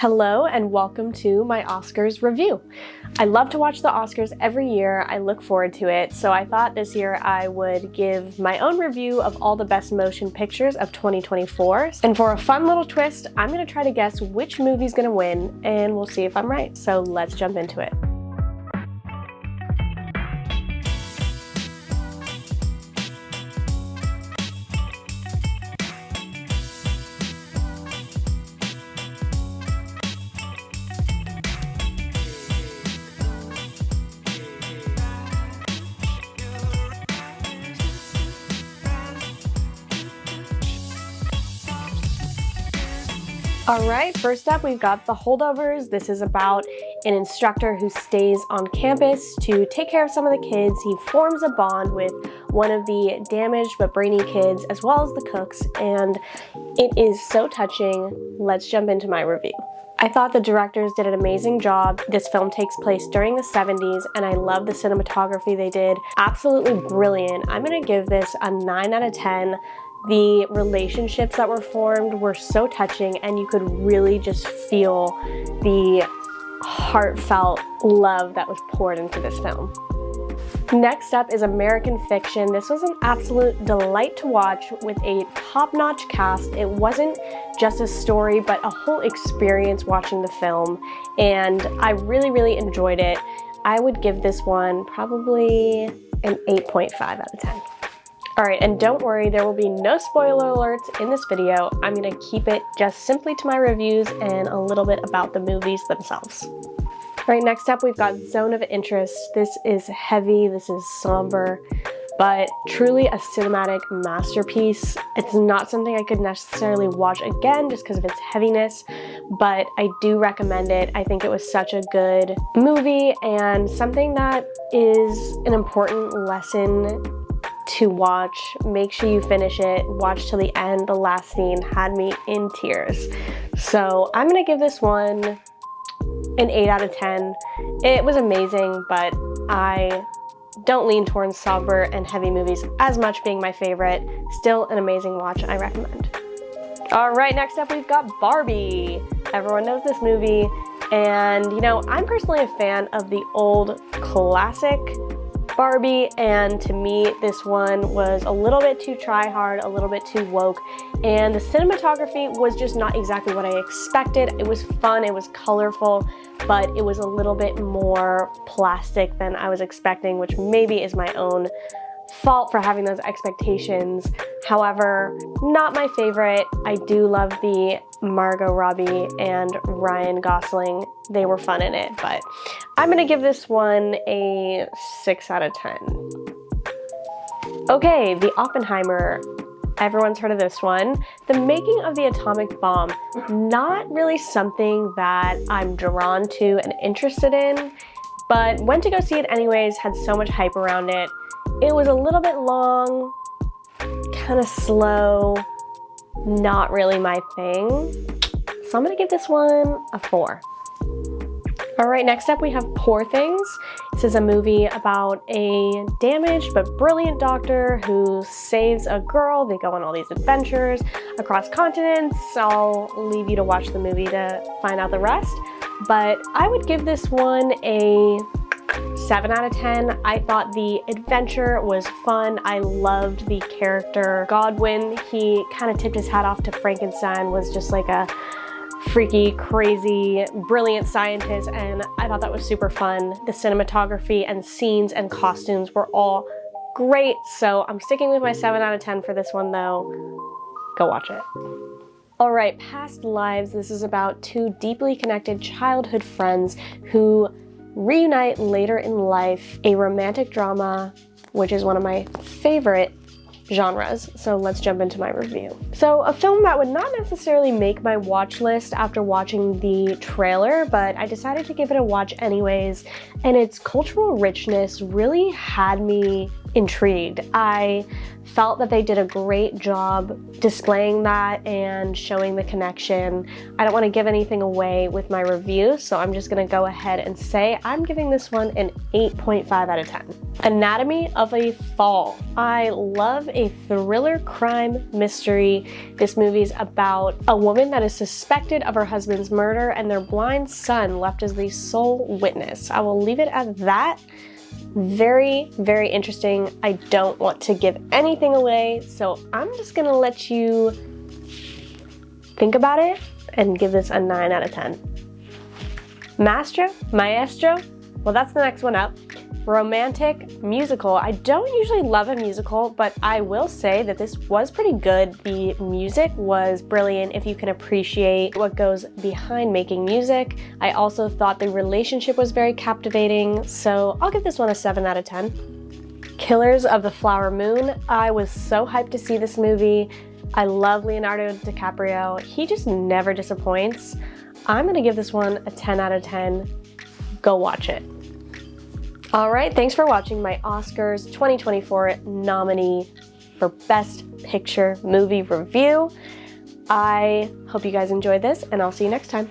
Hello and welcome to my Oscars review. I love to watch the Oscars every year. I look forward to it, so I thought this year I would give my own review of all the best motion pictures of 2024. And for a fun little twist, I'm going to try to guess which movie's going to win, and we'll see if I'm right. So let's jump into it. All right, first up, we've got The Holdovers. This is about an instructor who stays on campus to take care of some of the kids. He forms a bond with one of the damaged but brainy kids, as well as the cooks, and it is so touching. Let's jump into my review. I thought the directors did an amazing job. This film takes place during the 70s, and I love the cinematography they did. Absolutely brilliant. I'm gonna give this a 9 out of 10. The relationships that were formed were so touching, and you could really just feel the heartfelt love that was poured into this film. Next up is American Fiction. This was an absolute delight to watch with a top-notch cast. It wasn't just a story, but a whole experience watching the film, and I really enjoyed it. I would give this one probably an 8.5 out of 10. All right, and don't worry, there will be no spoiler alerts in this video. I'm gonna keep it just simply to my reviews and a little bit about the movies themselves. All right, next up, we've got Zone of Interest. This is heavy, this is somber, but truly a cinematic masterpiece. It's not something I could necessarily watch again just because of its heaviness, but I do recommend it. I think it was such a good movie and something that is an important lesson to watch. Make sure you finish it, watch till the end. The last scene had me in tears. So I'm gonna give this one an 8 out of 10. It was amazing, but I don't lean towards somber and heavy movies as much being my favorite. Still an amazing watch, I recommend. All right, next up we've got Barbie. Everyone knows this movie, and you know, I'm personally a fan of the old classic Barbie, and to me this one was a little bit too try-hard, a little bit too woke, and the cinematography was just not exactly what I expected. It was fun, it was colorful, but it was a little bit more plastic than I was expecting, which maybe is my own fault for having those expectations. However, not my favorite. I do love the Margot Robbie and Ryan Gosling. They were fun in it, but I'm gonna give this one a 6 out of 10. Okay, the Oppenheimer. Everyone's heard of this one. The making of the atomic bomb. Not really something that I'm drawn to and interested in, but went to go see it anyways, had so much hype around it. It was a little bit long, kind of slow, not really my thing. So I'm gonna give this one a 4. All right, next up we have Poor Things. This is a movie about a damaged but brilliant doctor who saves a girl. They go on all these adventures across continents. I'll leave you to watch the movie to find out the rest. But I would give this one a 7 out of 10. I thought the adventure was fun. I loved the character Godwin. He kind of tipped his hat off to Frankenstein, was just like a freaky, crazy, brilliant scientist, and I thought that was super fun. The cinematography and scenes and costumes were all great, so I'm sticking with my 7 out of 10 for this one though. Go watch it. All right, Past Lives. This is about two deeply connected childhood friends who reunite later in life, a romantic drama, which is one of my favorite genres. So let's jump into my review. So a film that would not necessarily make my watch list after watching the trailer, but I decided to give it a watch anyways, and its cultural richness really had me intrigued. I felt that they did a great job displaying that and showing the connection. I don't want to give anything away with my review, so I'm just going to go ahead and say I'm giving this one an 8.5 out of 10. Anatomy of a Fall. I love a thriller crime mystery. This movie's about a woman that is suspected of her husband's murder and their blind son left as the sole witness. I will leave it at that. Very, very interesting. I don't want to give anything away, so I'm just gonna let you think about it and give this a 9 out of 10. Maestro? Well, that's the next one up. Romantic musical. I don't usually love a musical, but I will say that this was pretty good. The music was brilliant if you can appreciate what goes behind making music. I also thought the relationship was very captivating, so I'll give this one a 7 out of 10. Killers of the Flower Moon. I was so hyped to see this movie. I love Leonardo DiCaprio. He just never disappoints. I'm gonna give this one a 10 out of 10. Go watch it. All right, thanks for watching my Oscars 2024 nominee for Best Picture Movie Review. I hope you guys enjoyed this, and I'll see you next time.